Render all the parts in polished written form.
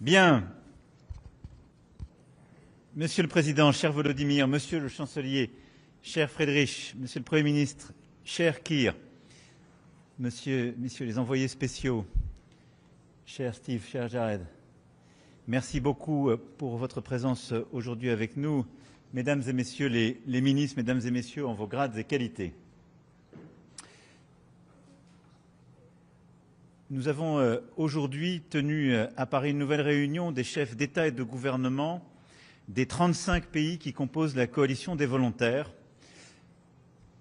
Bien. Monsieur le Président, cher Volodymyr, Monsieur le Chancelier, cher Friedrich, Monsieur le Premier ministre, cher Keir, Messieurs les envoyés spéciaux, cher Steve, cher Jared, merci beaucoup pour votre présence aujourd'hui avec nous, Mesdames et Messieurs les ministres, Mesdames et Messieurs en vos grades et qualités. Nous avons aujourd'hui tenu à Paris une nouvelle réunion des chefs d'État et de gouvernement des 35 pays qui composent la coalition des volontaires,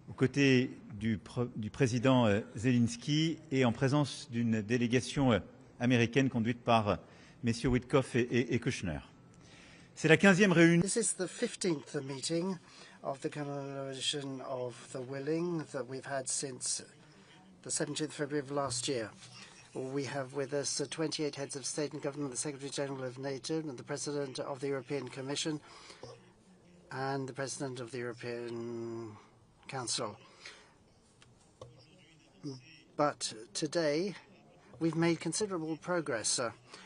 aux côtés du président Zelenskiy et en présence d'une délégation américaine conduite par messieurs Witkoff et Kushner. C'est la 15e réunion. This is the 15th meeting of the coalition of the willing that we've had since the 17th February of last year. We have with us 28 heads of state and government, the Secretary General of NATO, and the President of the European Commission, and the President of the European Council. But today, we've made considerable progress,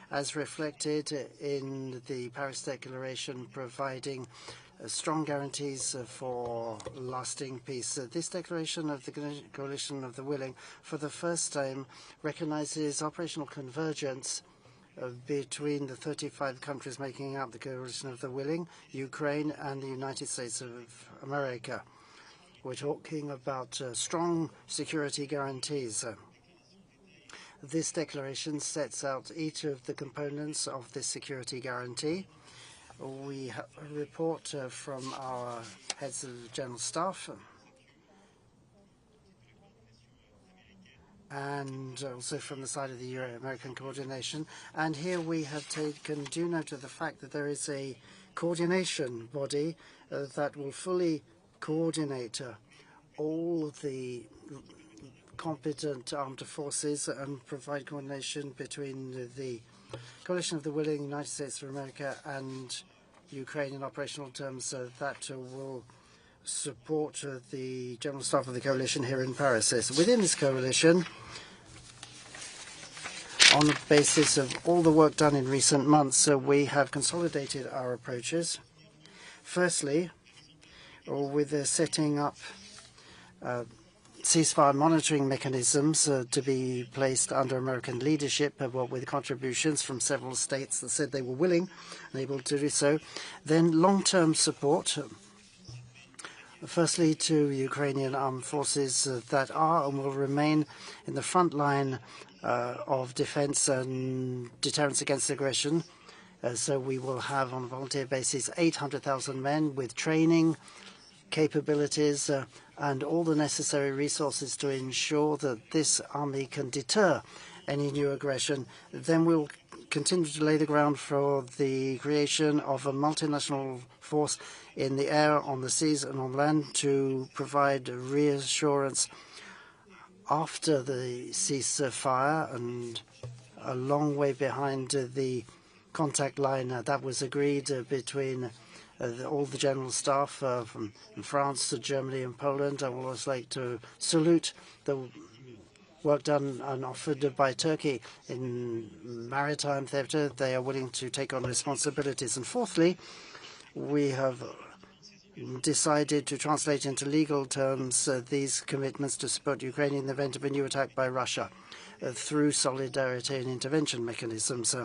as reflected in the Paris Declaration, providing strong guarantees for lasting peace. This declaration of the Coalition of the Willing, for the first time, recognizes operational convergence between the 35 countries making up the Coalition of the Willing, Ukraine and the United States of America. We're talking about strong security guarantees. This declaration sets out each of the components of this security guarantee. We have a report from our heads of general staff and also from the side of the Euro-American coordination. And here we have taken due note of the fact that there is a coordination body that will fully coordinate all the competent armed forces and provide coordination between the Coalition of the Willing, United States of America and Ukraine in operational terms that will support the General Staff of the Coalition here in Paris. Within this coalition, on the basis of all the work done in recent months, we have consolidated our approaches. Firstly, with the setting up ceasefire monitoring mechanisms to be placed under American leadership, with contributions from several states that said they were willing and able to do so. Then long-term support, firstly to Ukrainian armed forces that are and will remain in the front line of defense and deterrence against aggression. So we will have on a volunteer basis 800,000 men with training, capabilities, and all the necessary resources to ensure that this army can deter any new aggression. Then we'll continue to lay the ground for the creation of a multinational force in the air, on the seas, and on land to provide reassurance after the ceasefire and a long way behind the contact line that was agreed between all the general staff from France to Germany and Poland. I would also like to salute the work done and offered by Turkey in maritime theatre. They are willing to take on responsibilities. And fourthly, we have decided to translate into legal terms these commitments to support Ukraine in the event of a new attack by Russia through solidarity and intervention mechanisms.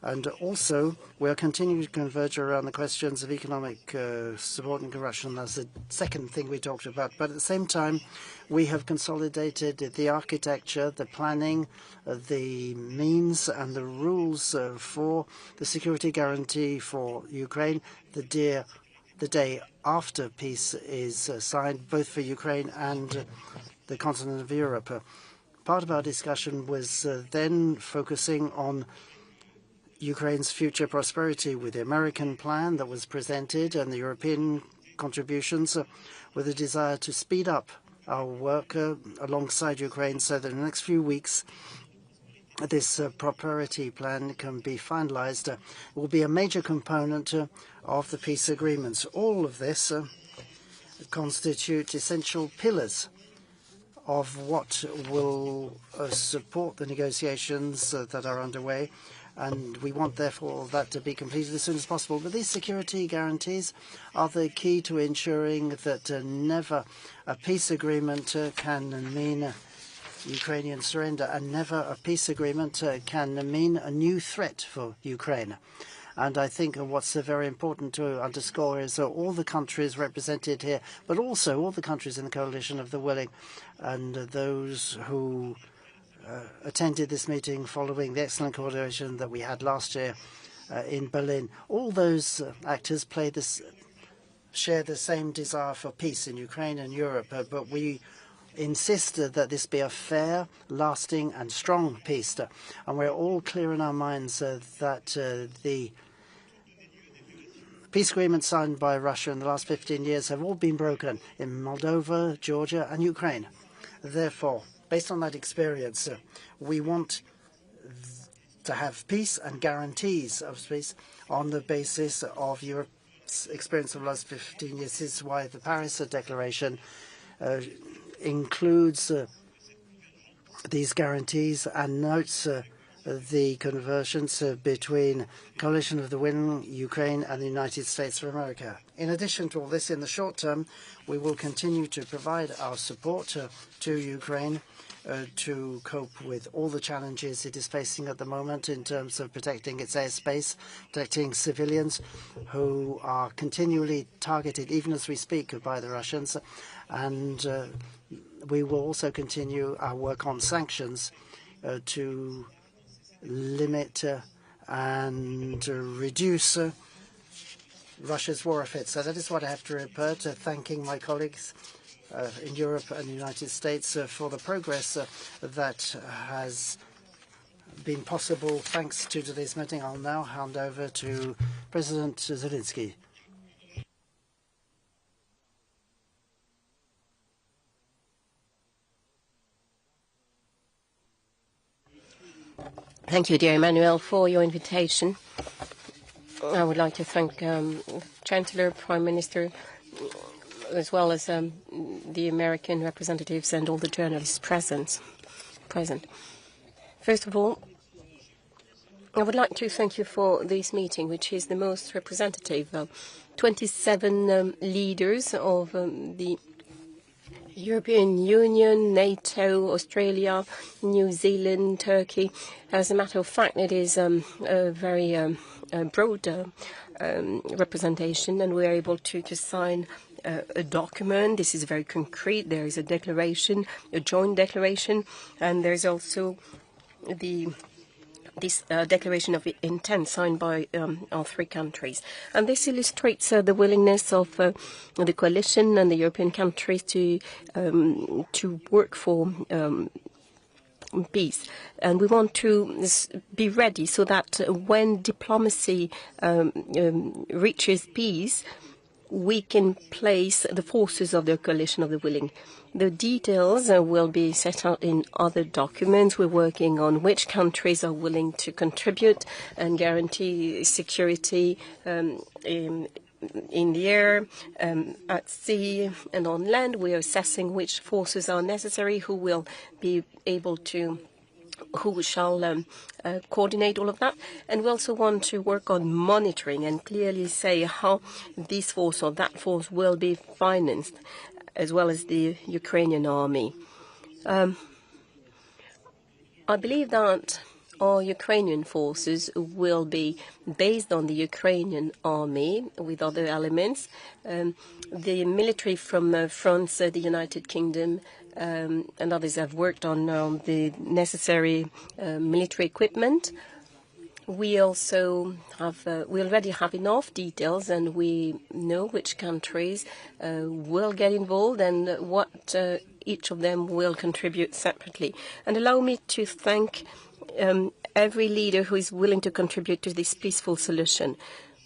And also, we are continuing to converge around the questions of economic support and corruption. That's the second thing we talked about. But at the same time, we have consolidated the architecture, the planning, the means and the rules for the security guarantee for Ukraine the day after peace is signed, both for Ukraine and the continent of Europe. Part of our discussion was then focusing on Ukraine's future prosperity with the American plan that was presented and the European contributions with a desire to speed up our work alongside Ukraine so that in the next few weeks this prosperity plan can be finalized. It will be a major component of the peace agreements. All of this constitute essential pillars of what will support the negotiations that are underway and we want, therefore, that to be completed as soon as possible. But these security guarantees are the key to ensuring that never a peace agreement can mean Ukrainian surrender, and never a peace agreement can mean a new threat for Ukraine. And I think what's very important to underscore is all the countries represented here, but also all the countries in the coalition of the willing, and those who attended this meeting following the excellent coordination that we had last year in Berlin. All those actors share the same desire for peace in Ukraine and Europe, but we insisted that this be a fair, lasting and strong peace. And we're all clear in our minds that the peace agreements signed by Russia in the last 15 years have all been broken in Moldova, Georgia and Ukraine. Therefore, based on that experience, we want to have peace and guarantees of peace on the basis of Europe's experience of the last 15 years. This is why the Paris Declaration includes these guarantees and notes the convergence between coalition of the willing, Ukraine and the United States of America. In addition to all this, in the short term, we will continue to provide our support to Ukraine to cope with all the challenges it is facing at the moment in terms of protecting its airspace, protecting civilians who are continually targeted, even as we speak, by the Russians. And we will also continue our work on sanctions to limit and reduce Russia's war effort. So that is what I have to report, thanking my colleagues in Europe and the United States for the progress that has been possible thanks to today's meeting. I'll now hand over to President Zelenskiy. Thank you, dear Emmanuel, for your invitation. I would like to thank Chancellor, Prime Minister, as well as the American representatives and all the journalists present. First of all, I would like to thank you for this meeting, which is the most representative of 27 leaders of the European Union, NATO, Australia, New Zealand, Turkey. As a matter of fact, it is a very broad representation, and we are able to sign a document. This is very concrete. There is a declaration, a joint declaration, and there's also this declaration of intent signed by all three countries. And this illustrates the willingness of the coalition and the European countries to work for peace. And we want to be ready so that when diplomacy reaches peace, we can place the forces of the coalition of the willing. The details will be set out in other documents. We're working on which countries are willing to contribute and guarantee security in the air, at sea and on land. We are assessing which forces are necessary, who will be able to who shall coordinate all of that. And we also want to work on monitoring and clearly say how this force or that force will be financed, as well as the Ukrainian army. I believe that our Ukrainian forces will be based on the Ukrainian army with other elements. The military from France, the United Kingdom, and others have worked on the necessary military equipment. We also have, we already have enough details, and we know which countries will get involved and what each of them will contribute separately. And allow me to thank every leader who is willing to contribute to this peaceful solution.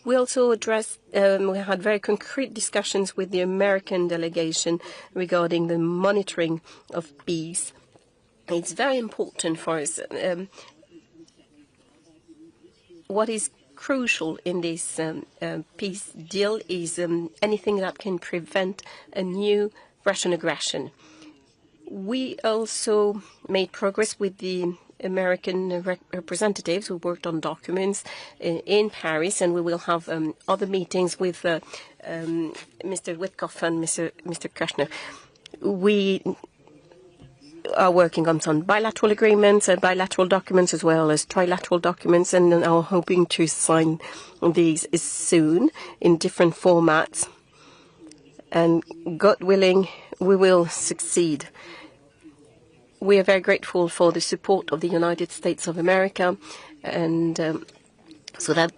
We also addressed, we had very concrete discussions with the American delegation regarding the monitoring of peace. It's very important for us. What is crucial in this peace deal is anything that can prevent a new Russian aggression. We also made progress with the American representatives who worked on documents in Paris, and we will have other meetings with Mr. Witkoff and Mr. Kushner. We are working on some bilateral agreements and bilateral documents as well as trilateral documents, and are hoping to sign these soon in different formats. And God willing, we will succeed. We are very grateful for the support of the United States of America, and so that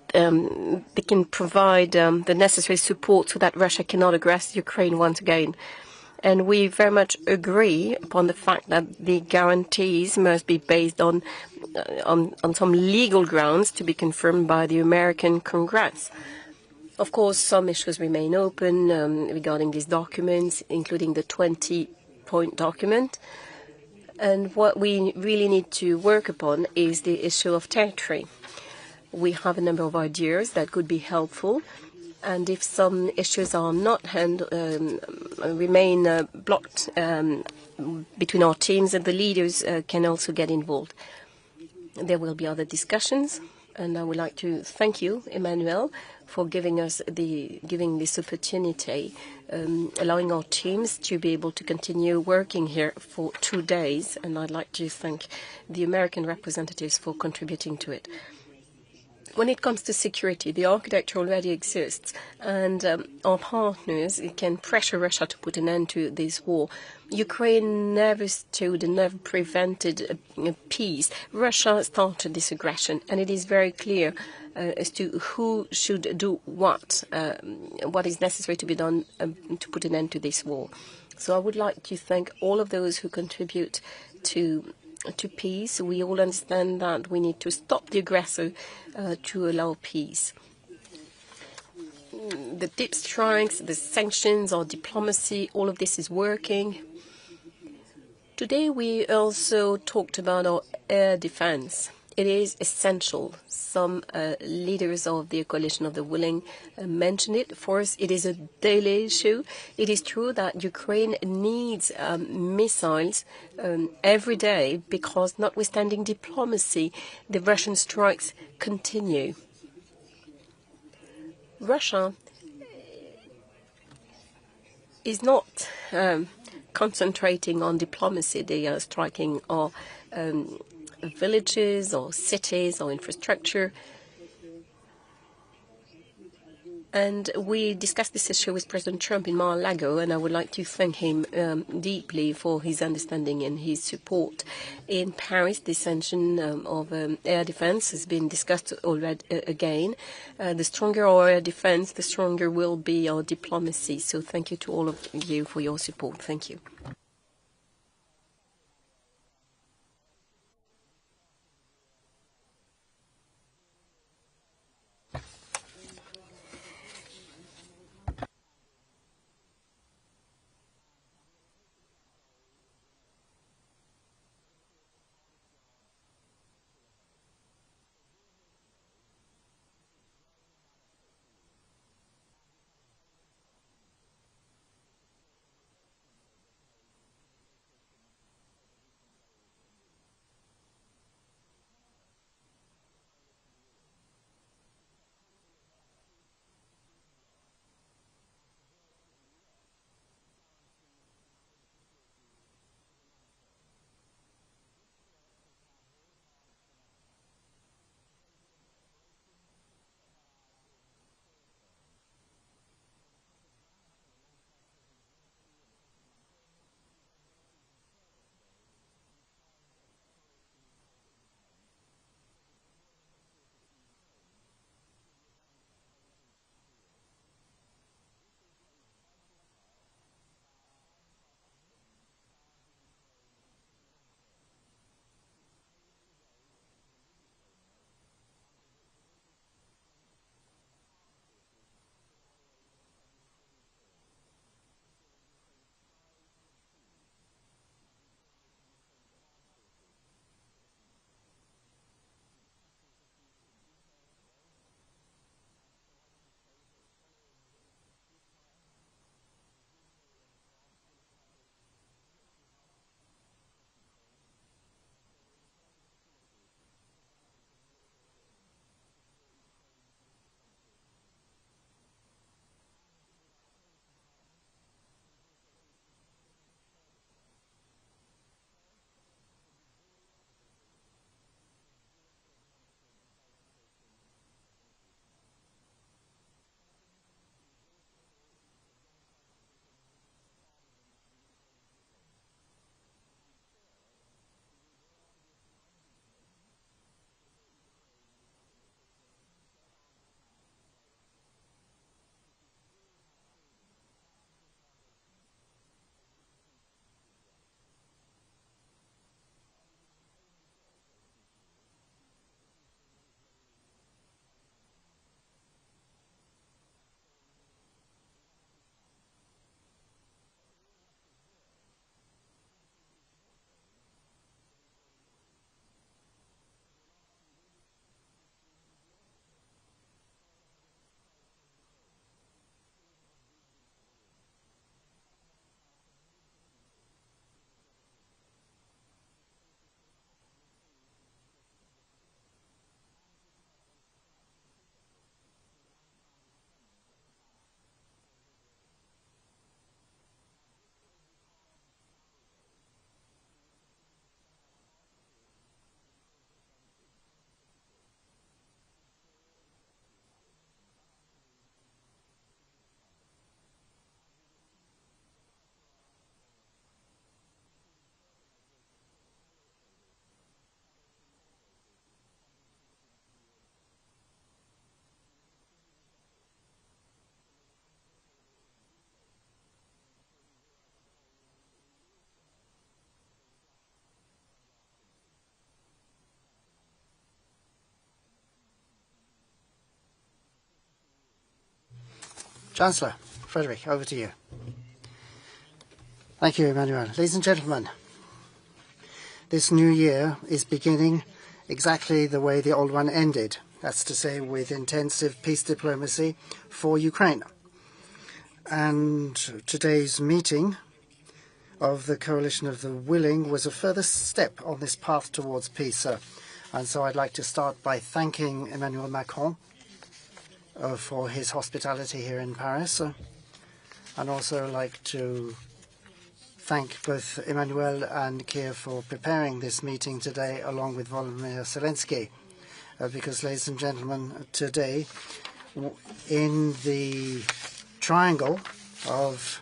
they can provide the necessary support so that Russia cannot aggress Ukraine once again. And we very much agree upon the fact that the guarantees must be based on some legal grounds to be confirmed by the American Congress. Of course, some issues remain open regarding these documents, including the 20-point document. And what we really need to work upon is the issue of territory. We have a number of ideas that could be helpful, and if some issues are not remain blocked between our teams, and the leaders can also get involved. There will be other discussions, and I would like to thank you, Emmanuel, for giving this opportunity, allowing our teams to be able to continue working here for 2 days. And I'd like to thank the American representatives for contributing to it. When it comes to security, the architecture already exists, and our partners can pressure Russia to put an end to this war. Ukraine never stood and never prevented peace. Russia started this aggression, and it is very clear as to who should do what is necessary to be done to put an end to this war. So I would like to thank all of those who contribute to peace. We all understand that we need to stop the aggressor to allow peace. The deep strikes, the sanctions, or diplomacy, all of this is working. Today we also talked about our air defense. It is essential. Some leaders of the coalition of the willing mentioned it. For us, it is a daily issue. It is true that Ukraine needs missiles every day because, notwithstanding diplomacy, the Russian strikes continue. Russia is not concentrating on diplomacy. They are striking our villages or cities or infrastructure. And we discussed this issue with President Trump in Mar-a-Lago, and I would like to thank him deeply for his understanding and his support. In Paris, the extension of air defense has been discussed already again. The stronger our air defense, the stronger will be our diplomacy. So thank you to all of you for your support. Thank you. Chancellor, Friedrich, over to you. Thank you, Emmanuel. Ladies and gentlemen, this new year is beginning exactly the way the old one ended. That's to say, with intensive peace diplomacy for Ukraine. And today's meeting of the Coalition of the Willing was a further step on this path towards peace. And so I'd like to start by thanking Emmanuel Macron for his hospitality here in Paris. And also like to thank both Emmanuel and Keir for preparing this meeting today, along with Zelensky. Because, ladies and gentlemen, today, in the triangle of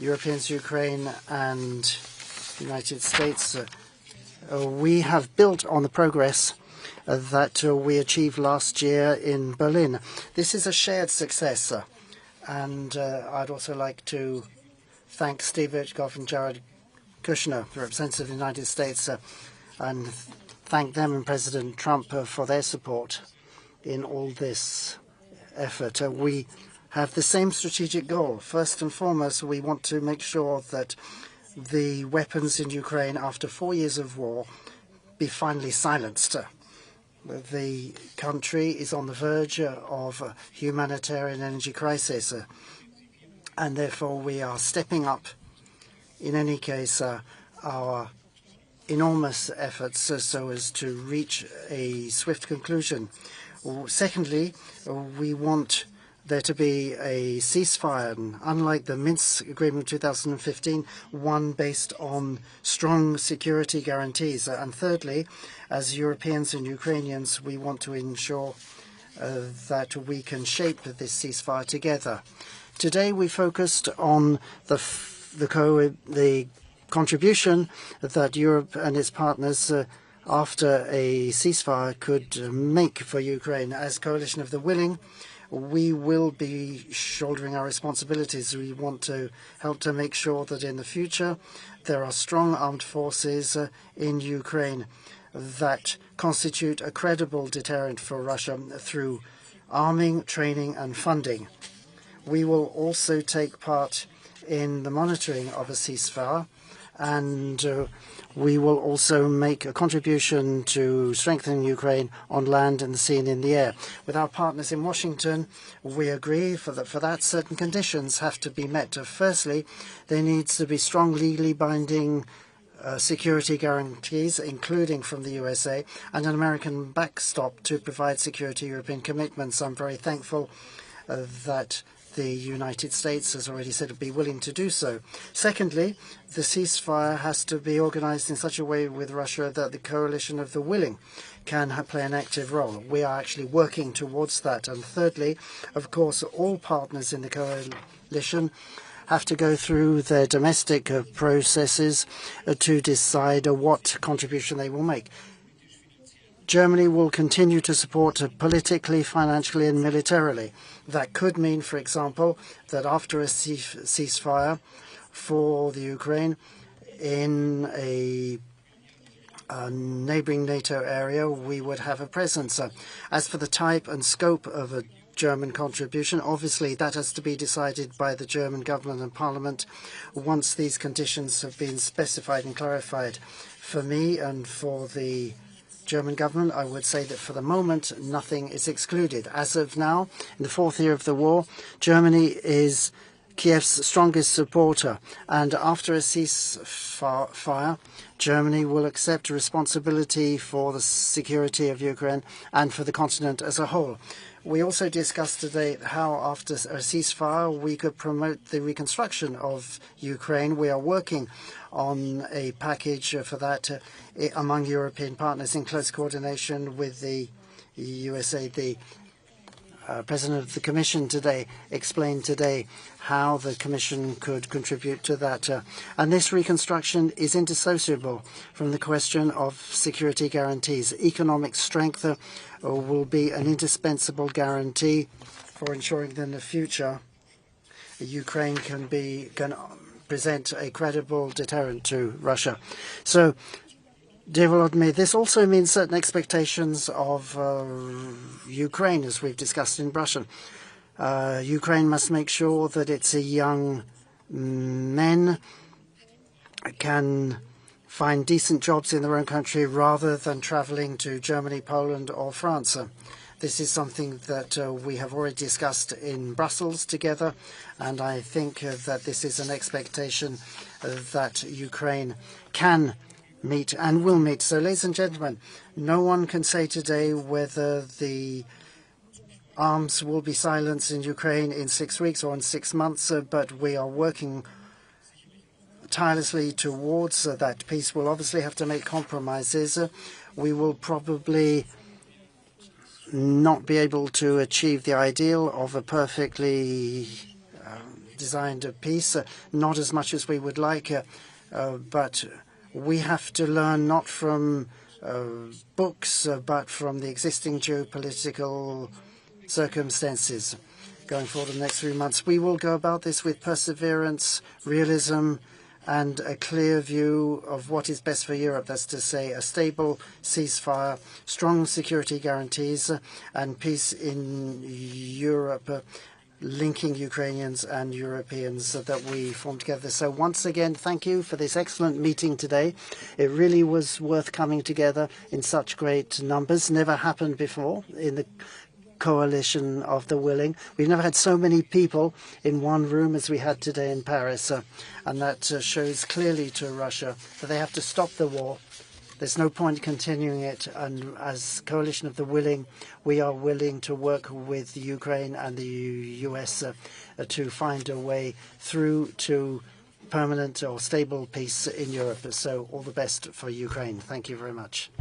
Europeans, Ukraine, and United States, we have built on the progress that we achieved last year in Berlin. This is a shared success, and I'd also like to thank Steve Witkoff and Jared Kushner, the representatives of the United States, and thank them and President Trump for their support in all this effort. We have the same strategic goal. First and foremost, we want to make sure that the weapons in Ukraine, after 4 years of war, be finally silenced. The country is on the verge of a humanitarian energy crisis, and therefore we are stepping up, in any case, our enormous efforts so as to reach a swift conclusion. Secondly, we want there to be a ceasefire, and unlike the Minsk Agreement of 2015, one based on strong security guarantees. And thirdly, as Europeans and Ukrainians, we want to ensure that we can shape this ceasefire together. Today we focused on the contribution that Europe and its partners after a ceasefire could make for Ukraine. As Coalition of the Willing, we will be shouldering our responsibilities. We want to help to make sure that in the future there are strong armed forces in Ukraine that constitute a credible deterrent for Russia through arming, training and funding. We will also take part in the monitoring of a ceasefire, and we will also make a contribution to strengthening Ukraine on land, in the sea and in the air. With our partners in Washington, we agree for that certain conditions have to be met. Firstly, there needs to be strong legally binding security guarantees, including from the USA, and an American backstop to provide security European commitments. I'm very thankful that the United States has already said it would be willing to do so. Secondly, the ceasefire has to be organized in such a way with Russia that the Coalition of the Willing can play an active role. We are actually working towards that. And thirdly, of course, all partners in the coalition have to go through their domestic processes to decide what contribution they will make. Germany will continue to support politically, financially and militarily. That could mean, for example, that after a ceasefire for the Ukraine in a neighboring NATO area, we would have a presence. As for the type and scope of a German contribution, obviously that has to be decided by the German government and parliament once these conditions have been specified and clarified. For me and for the German government, I would say that for the moment, nothing is excluded. As of now, in the 4th year of the war, Germany is Kiev's strongest supporter. And after a ceasefire, Germany will accept responsibility for the security of Ukraine and for the continent as a whole. We also discussed today how after a ceasefire we could promote the reconstruction of Ukraine. We are working on a package for that among European partners in close coordination with the USA. The President of the Commission today explained today how the Commission could contribute to that. And this reconstruction is indissociable from the question of security guarantees. Economic strength will be an indispensable guarantee for ensuring that in the future Ukraine can present a credible deterrent to Russia. So, dear Volodymyr, this also means certain expectations of Ukraine, as we've discussed in Brussels. Ukraine must make sure that its young men can find decent jobs in their own country rather than traveling to Germany, Poland or France. This is something that we have already discussed in Brussels together, and I think that this is an expectation that Ukraine can meet and will meet. So, ladies and gentlemen, no one can say today whether the arms will be silenced in Ukraine in 6 weeks or in 6 months, but we are working tirelessly towards that peace. We'll obviously have to make compromises. We will probably not be able to achieve the ideal of a perfectly designed peace, not as much as we would like, but we have to learn not from books, but from the existing geopolitical circumstances going forward in the next 3 months. We will go about this with perseverance, realism, and a clear view of what is best for Europe. That's to say, a stable ceasefire, strong security guarantees, and peace in Europe, linking Ukrainians and Europeans that we form together. So once again, thank you for this excellent meeting today. It really was worth coming together in such great numbers. Never happened before in the coalition of the willing. We've never had so many people in one room as we had today in Paris, and that shows clearly to Russia that they have to stop the war. There's no point continuing it, and as coalition of the willing, we are willing to work with Ukraine and the US to find a way through to permanent or stable peace in Europe. So all the best for Ukraine. Thank you very much.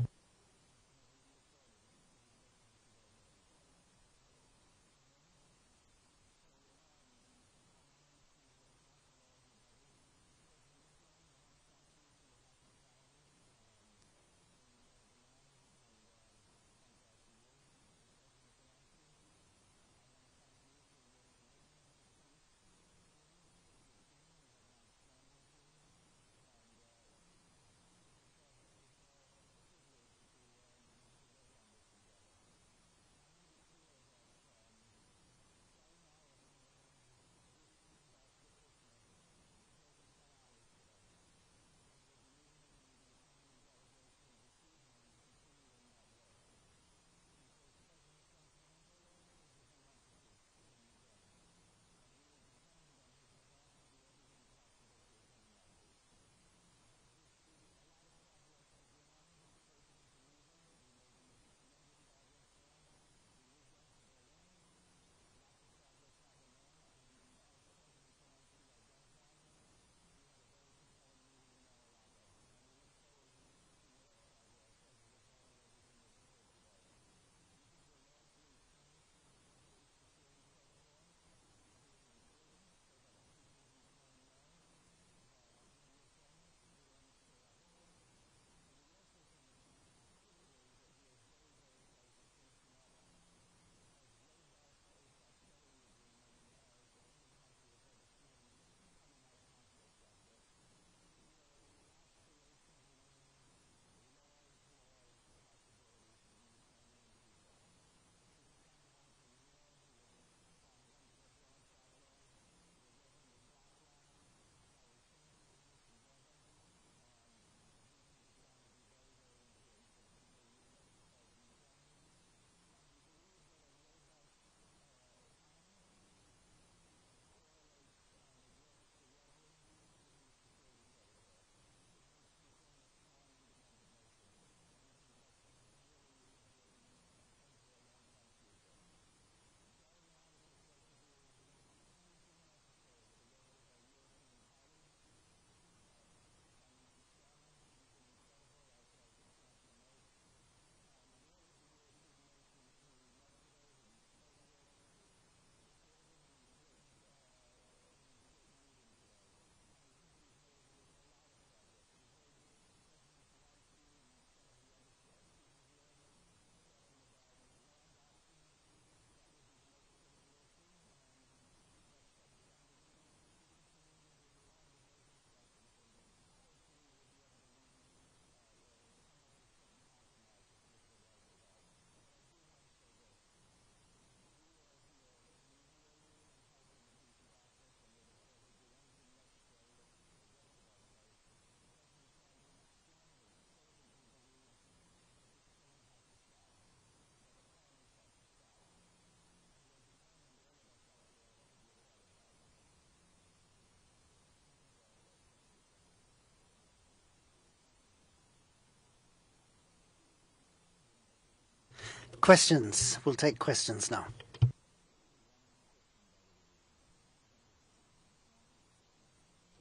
questions. We'll take questions now.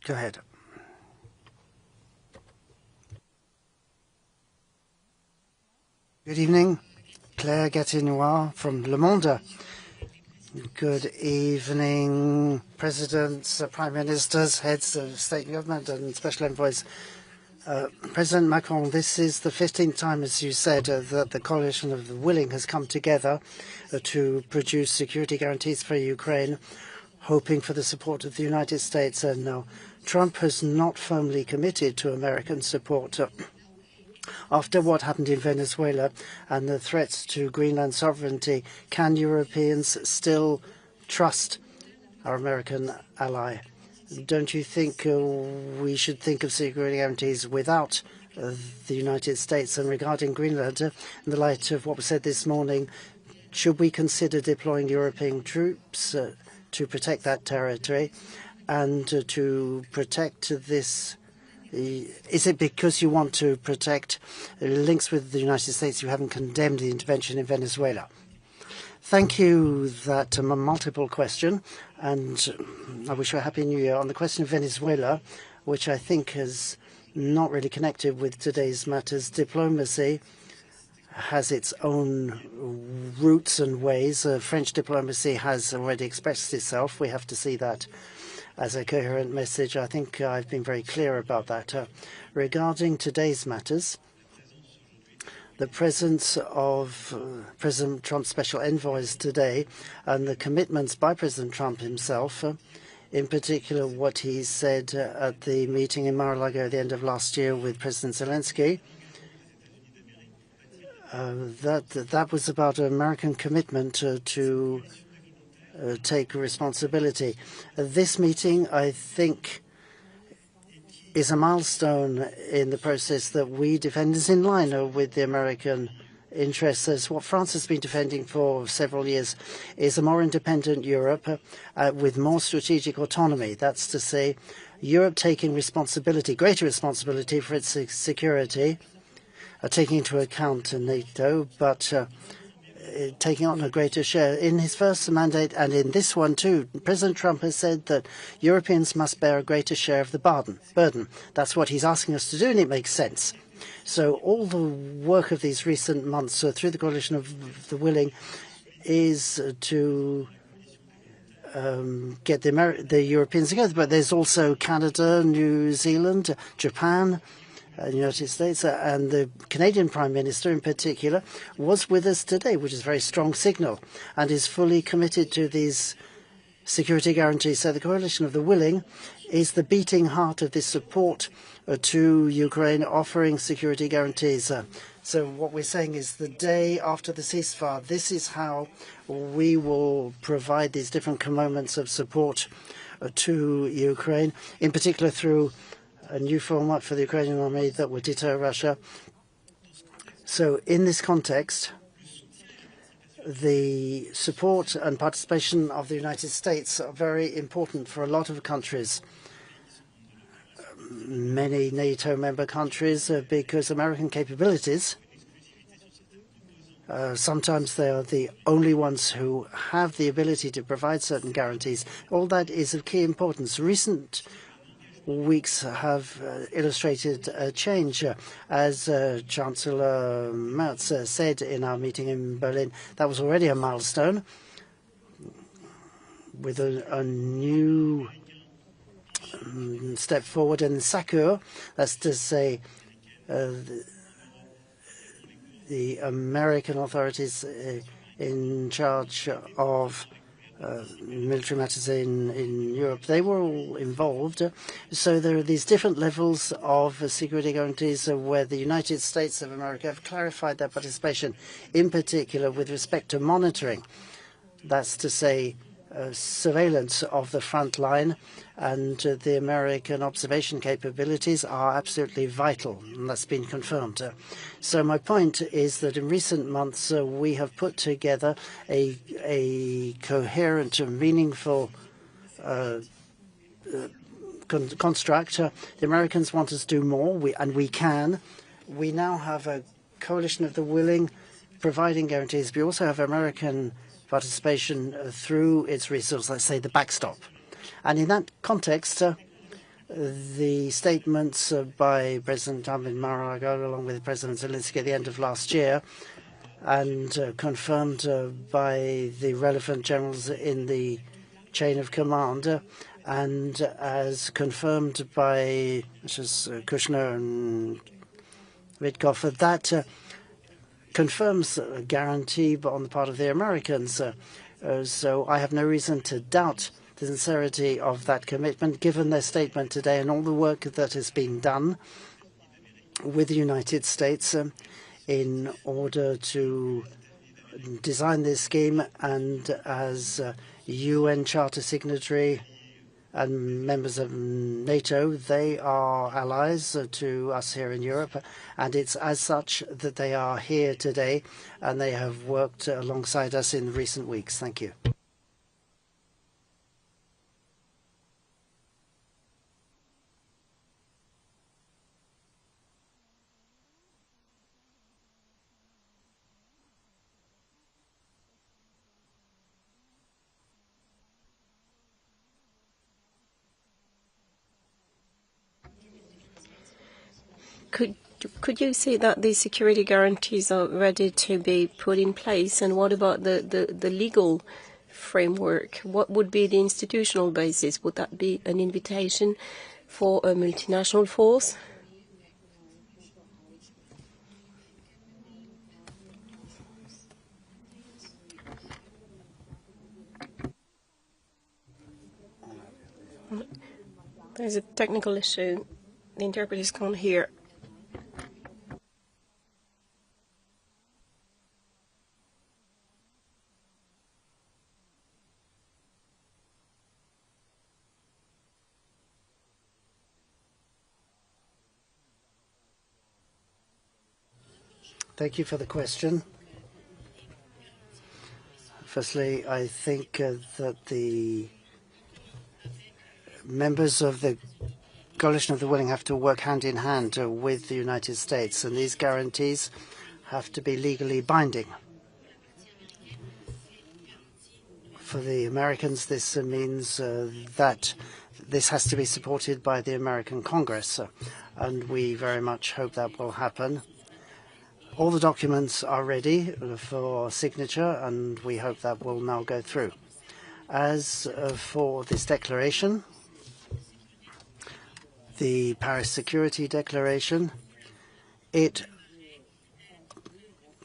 Go ahead. Good evening. Claire Gatinois from Le Monde. Good evening, presidents, prime ministers, heads of state and government, and special envoys. President Macron, this is the 15th time, as you said, that the coalition of the willing has come together to produce security guarantees for Ukraine, hoping for the support of the United States. And now Trump has not firmly committed to American support. After what happened in Venezuela and the threats to Greenland sovereignty, can Europeans still trust our American ally? Don't you think we should think of security guarantees without the United States? And regarding Greenland, in the light of what was said this morning, should we consider deploying European troops to protect that territory and to protect this? Is it because you want to protect links with the United States you haven't condemned the intervention in Venezuela? Thank you. That's a multiple question, and I wish you a Happy New Year. On the question of Venezuela, which I think is not really connected with today's matters, diplomacy has its own roots and ways. French diplomacy has already expressed itself. We have to see that as a coherent message. I think I've been very clear about that. Regarding today's matters, the presence of President Trump's special envoys today and the commitments by President Trump himself, in particular what he said at the meeting in Mar-a-Lago at the end of last year with President Zelensky, that was about an American commitment to take responsibility. This meeting, I think, is a milestone in the process that we defend, is in line with the American interests. As what France has been defending for several years is a more independent Europe with more strategic autonomy. That's to say, Europe taking responsibility, greater responsibility for its security, taking into account NATO, but taking on a greater share. In his first mandate and in this one too, President Trump has said that Europeans must bear a greater share of the burden. That's what he's asking us to do, and it makes sense. So all the work of these recent months through the coalition of the willing is to get the Europeans together. But there's also Canada, New Zealand, Japan, the United States, and the Canadian Prime Minister in particular was with us today, which is a very strong signal, and is fully committed to these security guarantees. So the coalition of the willing is the beating heart of this support to Ukraine, offering security guarantees. So what we're saying is the day after the ceasefire, this is how we will provide these different moments of support to Ukraine, in particular through a new format for the Ukrainian army that would deter Russia. So in this context, the support and participation of the United States are very important for a lot of countries, many NATO member countries, because American capabilities, sometimes they are the only ones who have the ability to provide certain guarantees. All that is of key importance. Recent weeks have illustrated a change. As Chancellor Merz said in our meeting in Berlin, that was already a milestone with a new step forward in SACEUR. That's to say, the American authorities in charge of military matters in Europe, they were all involved. So there are these different levels of security guarantees where the United States of America have clarified their participation, in particular with respect to monitoring. That's to say, surveillance of the front line, and the American observation capabilities are absolutely vital, and that's been confirmed. So my point is that in recent months we have put together a coherent and meaningful construct. The Americans want us to do more, and we can. We now have a coalition of the willing providing guarantees. We also have American participation through its resources, let's say the backstop. And in that context, the statements by President Macron, along with President Zelenskiy at the end of last year, and confirmed by the relevant generals in the chain of command, and as confirmed by Kushner and Witkoff, that confirms a guarantee on the part of the Americans. So I have no reason to doubt the sincerity of that commitment, given their statement today and all the work that has been done with the United States in order to design this scheme, and as UN Charter signatory and members of NATO, they are allies to us here in Europe, and it's as such that they are here today, and they have worked alongside us in recent weeks. Thank you. Could you say that the security guarantees are ready to be put in place? And what about the legal framework? What would be the institutional basis? Would that be an invitation for a multinational force? There's a technical issue. The interpreters can't hear. Thank you for the question. Firstly, I think that the members of the coalition of the willing have to work hand in hand with the United States, and these guarantees have to be legally binding. For the Americans, this means that this has to be supported by the American Congress, and we very much hope that will happen. All the documents are ready for signature, and we hope that will now go through. As for this declaration, the Paris Security Declaration, it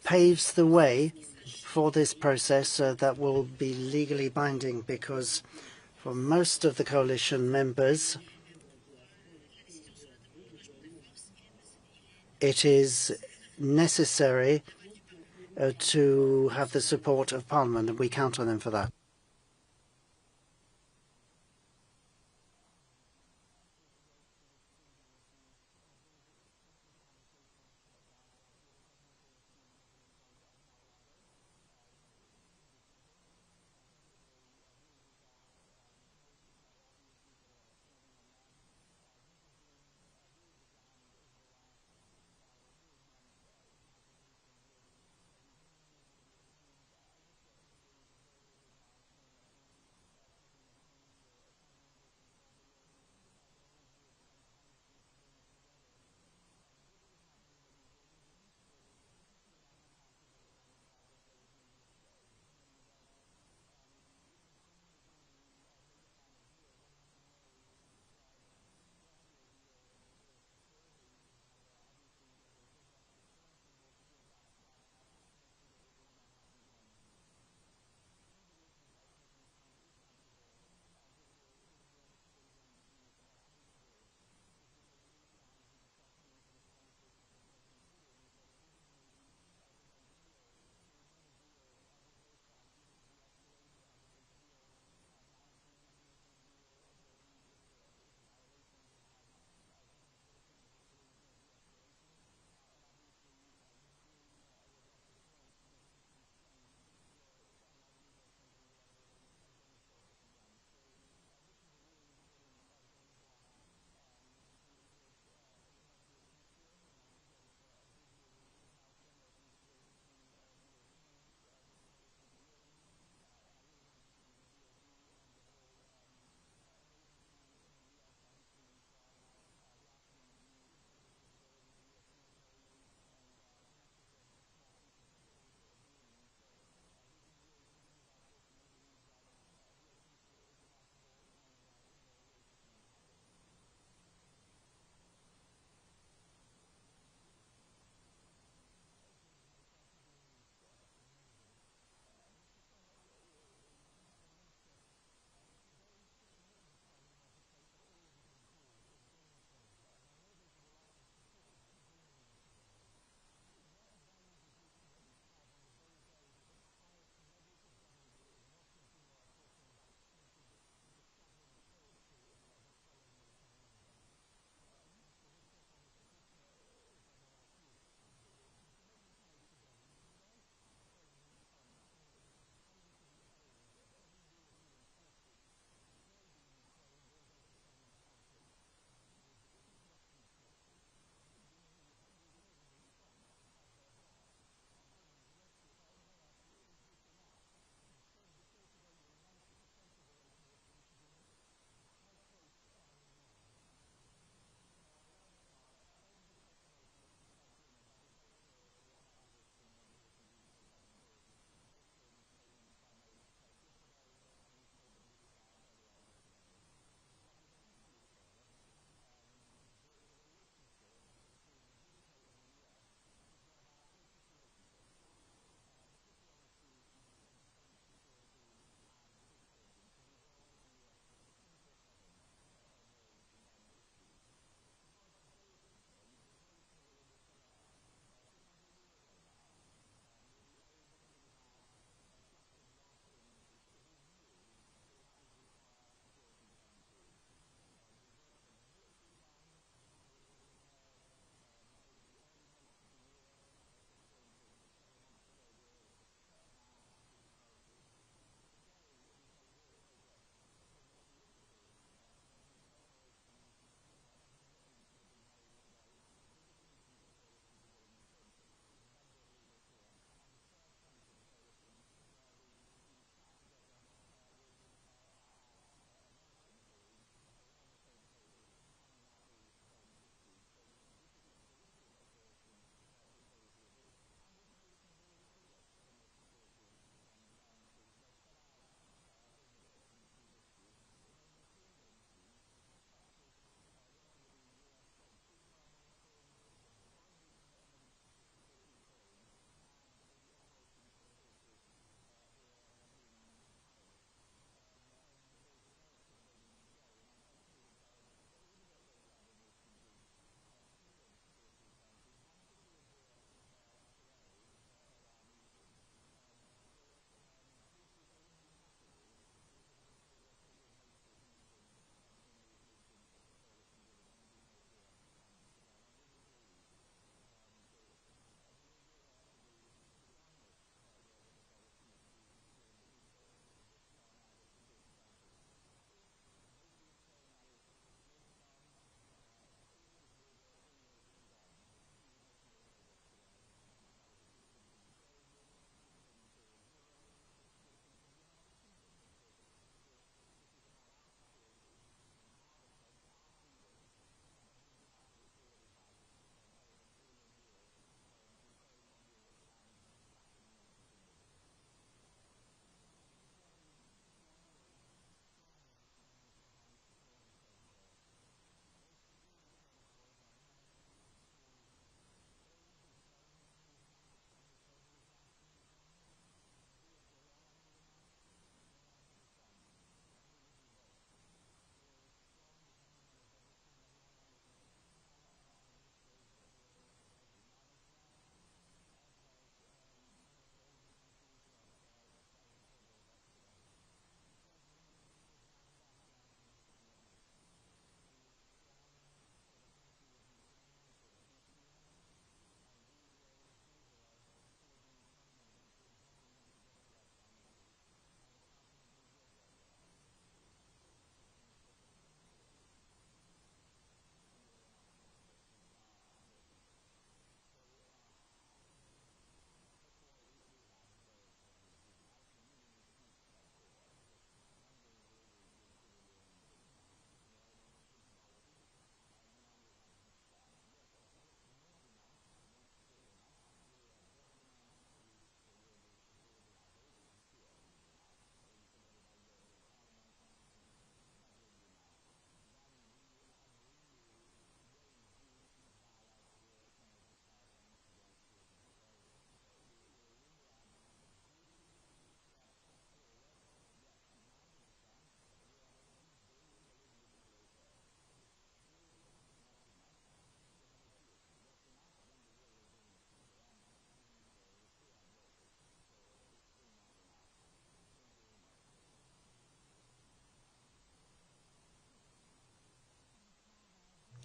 paves the way for this process that will be legally binding, because for most of the coalition members, it is necessary to have the support of Parliament, and we count on them for that.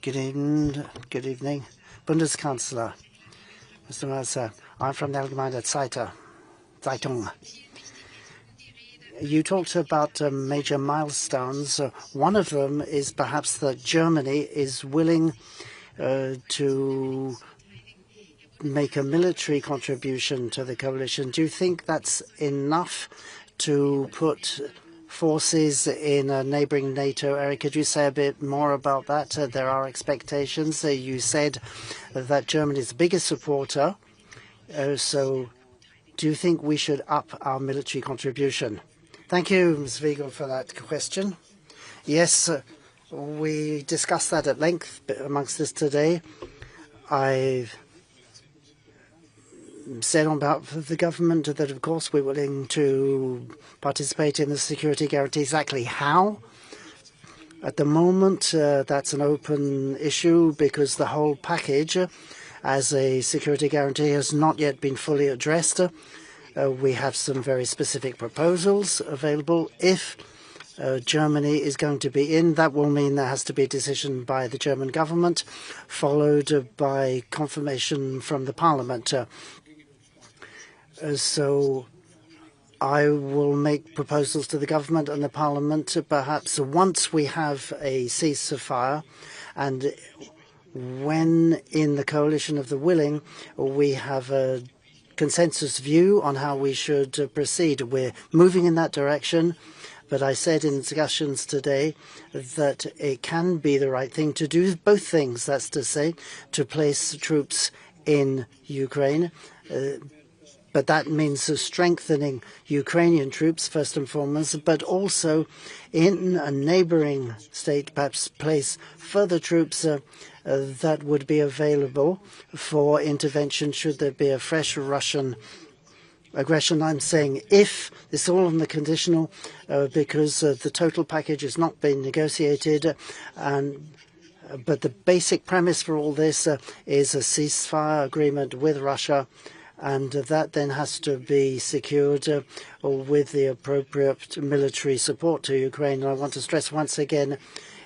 Good evening. Bundeskanzler, Mr. Merz, I'm from the Allgemeine Zeitung. You talked about major milestones. One of them is perhaps that Germany is willing to make a military contribution to the coalition. Do you think that's enough to put forces in a neighboring NATO area? Could you say a bit more about that? There are expectations. You said that Germany is the biggest supporter. So do you think we should up our military contribution? Thank you, Ms. Wiegel, for that question. Yes, we discussed that at length amongst us today. I've said on behalf of the government that, of course, we're willing to participate in the security guarantee. Exactly how? At the moment, that's an open issue because the whole package as a security guarantee has not yet been fully addressed. We have some very specific proposals available. If Germany is going to be in, that will mean there has to be a decision by the German government, followed by confirmation from the parliament. So I will make proposals to the government and the parliament perhaps once we have a ceasefire, and when in the coalition of the willing we have a consensus view on how we should proceed. We're moving in that direction, but I said in discussions today that it can be the right thing to do both things. That's to say, to place troops in Ukraine, but that means strengthening Ukrainian troops, first and foremost, but also in a neighboring state, perhaps place further troops that would be available for intervention should there be a fresh Russian aggression. I'm saying if, this is all on the conditional, because the total package has not been negotiated, but the basic premise for all this is a ceasefire agreement with Russia, and that then has to be secured with the appropriate military support to Ukraine. And I want to stress once again,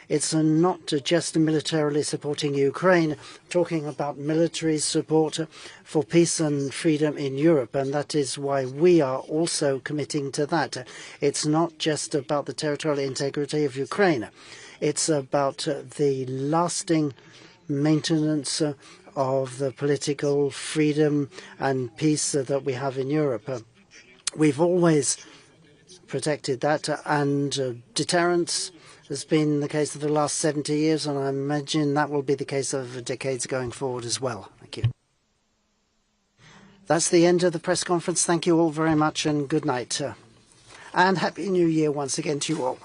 it's not just militarily supporting Ukraine, talking about military support for peace and freedom in Europe, and that is why we are also committing to that. It's not just about the territorial integrity of Ukraine. It's about the lasting maintenance of the political freedom and peace that we have in Europe. We've always protected that, and deterrence has been the case for the last 70 years, and I imagine that will be the case over decades going forward as well. Thank you. That's the end of the press conference. Thank you all very much, and good night. And Happy New Year once again to you all.